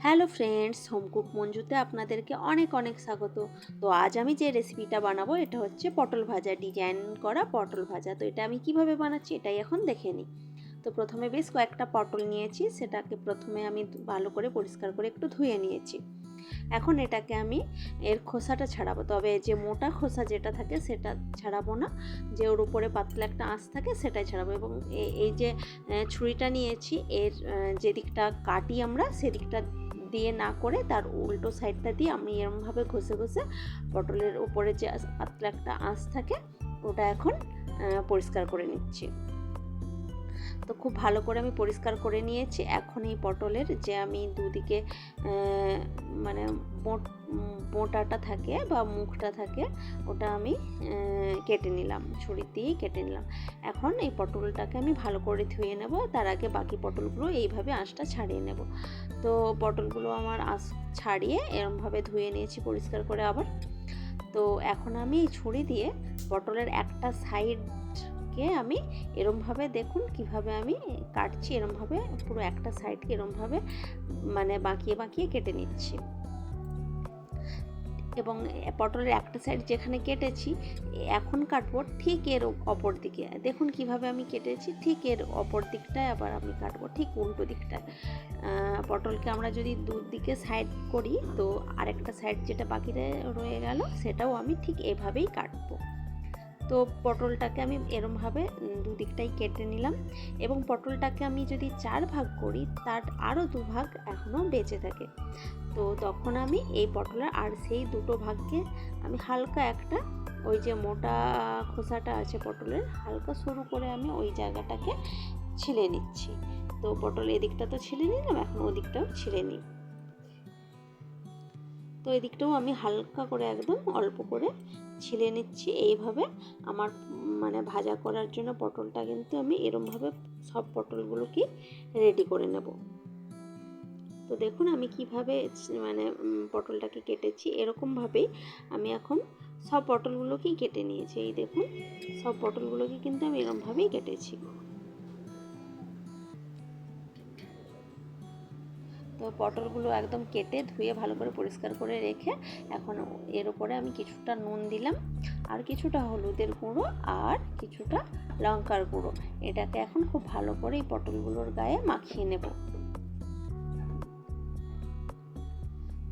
Hello friends, home cook মঞ্জুতে আপনাদেরকে অনেক অনেক স্বাগত। তো আজ আমি যে রেসিপিটা বানাবো এটা হচ্ছে পটল ভাজা, ডিজাইন করা পটল ভাজা। তো এটা আমি কিভাবে বানাচ্ছি এটাই এখন দেখে নিই। তো প্রথমে বেশ কয়েকটা পটল নিয়েছি, সেটাকে প্রথমে আমি ভালো করে পরিষ্কার করে একটু ধুয়ে নিয়েছি। এখন এটাকে আমি এর খোসাটা ছাড়াবো, তবে যে মোটা খোসা যেটা থাকে সেটা ছাড়াবো না, যে ওর উপরে পাতলা একটা আঁশ থাকে সেটাই ছাড়াবো। এবং এই যে ছুরিটা নিয়েছি, এর যে দিকটা কাটি আমরা সেদিকটা দিয়ে না করে তার উল্টো সাইডটা দিয়ে আমি এরমভাবে ঘষে ঘষে পটলের উপরে যে পাতলা একটা আঁশ থাকে ওটা এখন পরিষ্কার করে নিচ্ছি। তো খুব ভালো করে আমি পরিষ্কার করে নিয়েছি। এখন এই পটলের যে আমি দুদিকে মানে বোঁটাটা থাকে বা মুখটা থাকে ওটা আমি কেটে নিলাম, ছুরি দিয়ে কেটে নিলাম। এখন এই পটলটাকে আমি ভালো করে ধুয়ে নেব, তার আগে বাকি পটলগুলো এইভাবে আঁশটা ছাড়িয়ে নেব। তো পটলগুলো আমার আঁশ ছাড়িয়ে এরমভাবে ধুয়ে নিয়েছি পরিষ্কার করে আবার। তো এখন আমি এই ছুরি দিয়ে পটলের একটা সাইডকে আমি এরমভাবে, দেখুন কিভাবে আমি কাটছি, এরমভাবে পুরো একটা সাইডকে এরমভাবে মানে বাঁকিয়ে বাঁকিয়ে কেটে নিচ্ছি। এবং পটলের একটা সাইড যেখানে কেটেছি এখন কাটবো ঠিক এর অপর দিকে। দেখুন কিভাবে আমি কেটেছি, ঠিক এর অপর দিকটায় আবার আমি কাটবো, ঠিক উল্টো দিকটায়। পটলকে আমরা যদি দুদিকে সাইড করি তো আরেকটা সাইড যেটা বাকি রয়ে গেল সেটাও আমি ঠিক এভাবেই কাটবো। তো পটলটাকে আমি এরমভাবে দুদিকটাই কেটে নিলাম। এবং পটলটাকে আমি যদি 4 ভাগ করি তার আরও 2 ভাগ এখনও বেঁচে থাকে। তো তখন আমি এই পটলের আর সেই দুটো ভাগকে আমি হালকা একটা, ওই যে মোটা খোসাটা আছে পটলের, হালকা সরু করে আমি ওই জায়গাটাকে ছিলে নিচ্ছি। তো পটল এদিকটা তো ছিলে নিলাম, এখন ওদিকটাও ছিলে নিই। তো এদিকটাও আমি হালকা করে একদম অল্প করে ছিলে নিচ্ছি। এইভাবে আমার মানে ভাজা করার জন্য পটলটা কিন্তু আমি এরমভাবে সব পটলগুলোকে রেডি করে নেব। তো দেখুন আমি কিভাবে মানে পটলটাকে কেটেছি, এরকমভাবেই আমি এখন সব পটলগুলোকেই কেটে নিয়েছি। এই দেখুন সব পটলগুলোকে কিন্তু আমি এরকমভাবেই কেটেছি। তো পটলগুলো একদম কেটে ধুয়ে ভালো করে পরিষ্কার করে রেখে এখন এর উপরে আমি কিছুটা নুন দিলাম, আর কিছুটা হলুদের গুঁড়ো, আর কিছুটা লঙ্কার গুঁড়ো। এটাকে এখন খুব ভালো করে এই পটলগুলোর গায়ে মাখিয়ে নেব।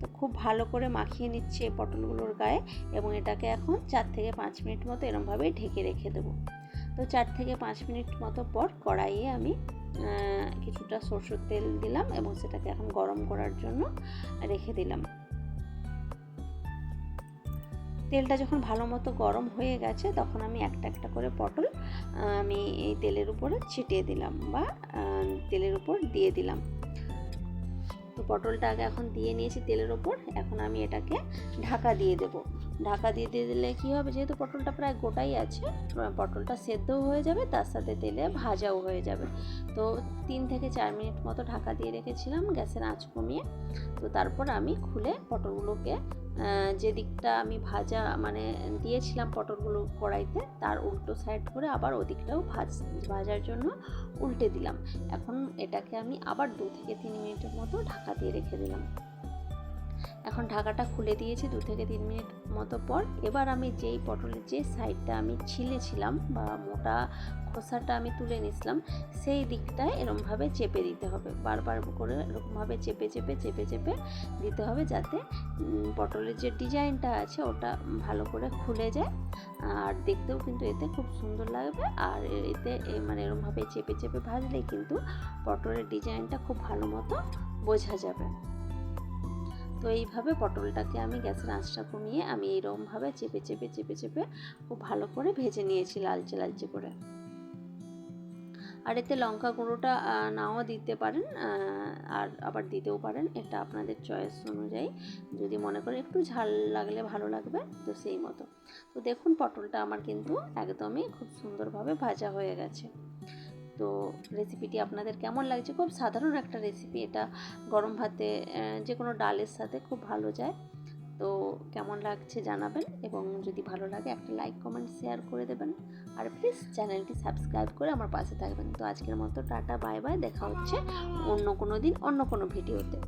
তো খুব ভালো করে মাখিয়ে নিচ্ছি এই পটলগুলোর গায়ে, এবং এটাকে এখন 4 থেকে 5 মিনিট মতো এরমভাবেই ঢেকে রেখে দেবো। তো 4 থেকে 5 মিনিট মতো পর কড়াইয়ে আমি কিছুটা সরষের তেল দিলাম এবং সেটাকে এখন গরম করার জন্য রেখে দিলাম। তেলটা যখন ভালো মতো গরম হয়ে গেছে তখন আমি একটা একটা করে পটল আমি এই তেলের উপরে ছিটিয়ে দিলাম বা তেলের উপর দিয়ে দিলাম। তো পটলটা আগে এখন দিয়ে নিয়েছি তেলের ওপর, এখন আমি এটাকে ঢাকা দিয়ে দেব। ঢাকা দিয়ে দিলে কী হবে, যেহেতু পটলটা প্রায় গোটাই আছে, পটলটা সেদ্ধও হয়ে যাবে, তার সাথে তেলে ভাজাও হয়ে যাবে। তো 3 থেকে 4 মিনিট মতো ঢাকা দিয়ে রেখেছিলাম গ্যাসের আঁচ কমিয়ে। তো তারপর আমি খুলে পটলগুলোকে যে দিকটা আমি ভাজা মানে দিয়েছিলাম পটলগুলো কড়াইতে তার উল্টো সাইড করে আবার ওদিকটাও ভাজার জন্য উল্টে দিলাম। এখন এটাকে আমি আবার 2 থেকে 3 মিনিটের মতো ঢাকা দিয়ে রেখে দিলাম। এখন ঢাকাটা খুলে দিয়েছি 2 থেকে 3 মিনিট মতো পর। এবার আমি যেই পটলের যে সাইডটা আমি ছিলেছিলাম বা মোটা খোসাটা আমি তুলে নিয়েছিলাম সেই দিকটায় এরকমভাবে চেপে দিতে হবে, বারবার করে এরকমভাবে চেপে চেপে চেপে চেপে দিতে হবে, যাতে পটলের যে ডিজাইনটা আছে ওটা ভালো করে খুলে যায়। আর দেখতেও কিন্তু এতে খুব সুন্দর লাগবে। আর এতে মানে এরকমভাবে চেপে চেপে ভাজলেই কিন্তু পটলের ডিজাইনটা খুব ভালো মতো বোঝা যাবে। তো এইভাবে পটলটাকে আমি গ্যাসের আঁচটা কমিয়ে আমি এইরকমভাবে চেপে চেপে চেপে চেপে খুব ভালো করে ভেজে নিয়েছি লালচে লালচে করে। আর এতে লঙ্কা গুঁড়োটা নাও দিতে পারেন, আর আবার দিতেও পারেন, এটা আপনাদের চয়েস অনুযায়ী। যদি মনে করেন একটু ঝাল লাগলে ভালো লাগবে তো সেই মতো। তো দেখুন পটলটা আমার কিন্তু একদমই খুব সুন্দরভাবে ভাজা হয়ে গেছে। তো রেসিপিটি আপনাদের কেমন লাগছে? খুব সাধারণ একটা রেসিপি, এটা গরম ভাতে যে কোনো ডালের সাথে খুব ভালো যায়। তো কেমন লাগছে জানাবেন, এবং যদি ভালো লাগে একটা লাইক কমেন্ট শেয়ার করে দেবেন। আর প্লিজ চ্যানেলটি সাবস্ক্রাইব করে আমার পাশে থাকবেন। তো আজকের মতো টাটা, বাই বাই, দেখা হচ্ছে অন্য কোনো দিন অন্য কোনো ভিডিওতে।